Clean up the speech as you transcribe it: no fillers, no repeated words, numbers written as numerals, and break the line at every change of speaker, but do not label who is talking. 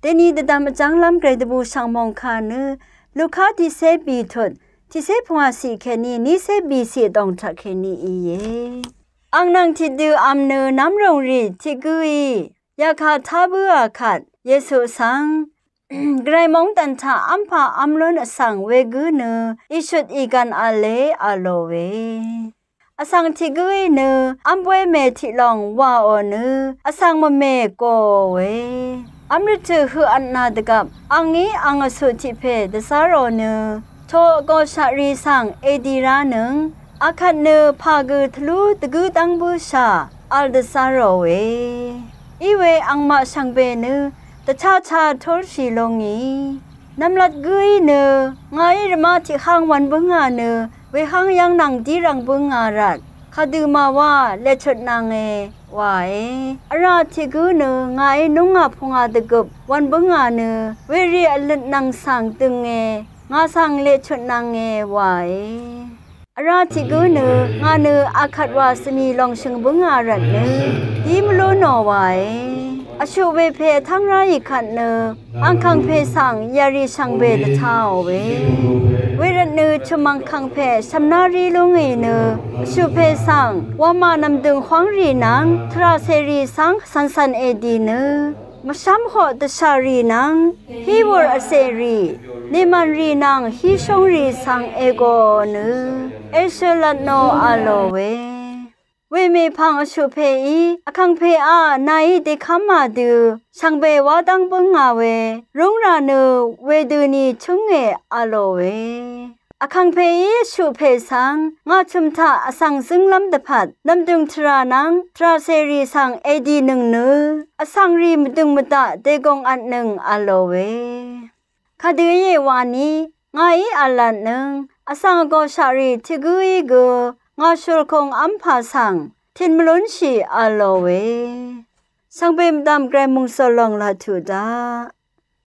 เตนีดดามจังลำเกรดบูสังมองคานือลูกค้าที่เซบีทดที่เซพงาสีแค่นี้นี่เซบีสีดองทักแค่นี้อีเยอังนังที่ดูอัมเนอน้ำรงรีที่กุยอยากขาทาบัวขัดเยซูสังไกรมองตันทาอัมพาอัมลนสังเวกุเนอิชุดอีกันอาเลอาโลเวอสังที่กุยเนอัมเวเมที่ลองว่าโอเนอสังมเมโกเวอัมริตคืออันนาดกับอังนี้อังสุทิเพดสารเนโทโกชารีสังเอดีรานึงอาคันเนพากุทลูตกุตังบูชาอัลเดสารเวอีเวอังมาสังเบเนตชาชาทอชีลงงี้น้ำลัดกุยเนไงรมาที่ข้างวันบึงอาเนเวข้างยังนังดีรังบึงอารัดคาดูมาว่าเลชดนางเอว่าอราธิกุเนไงนุงอาพงอาดกบวันบึงอาเนเวรีอลนังสังตึงเองาสังเลชดนางเอว่าอราธิกุเนงาเนอาคัดวาสนีลองชงบึงอารัดเนยิมโลนอว่าอชูเวเพทั้งไรขันเนอังคังเพสังยาริชังเบดเท้าเวรเนชมังคังเพชำนารีลุงเนชูเพสังว่ามานำดึงขวางรีนังทราเซรีสังสันสันเอดีเนมาช้ำหอดชารีนังฮิวอร์เซรีนิมันรีนังฮิชงรีสังเอโกเนเอเชลันโนอาโลเวเวเมพังอชุเพอีอคังเพอานายเดคัมมาดูช่างเบวาดังบึงอาเวรุงราเนเวดูนีชุงเออาโลเวอคังเพอีชุเพสังงาชุมทาอสังซึงลำดพัดลำดึงทรานังทราเซรีสังเอดีหนึ่งเนอสังรีมดึงมตะเดกงอันหนึ่งอาโลเวคาดือเยวานีงาอีอาลันหนึ่งอสังโกชารีทิกุยโกงาชุลคงอัมพาสังทินมลุนชีอาโลเวสังเบมดามแกรมุงสลองลาทูดา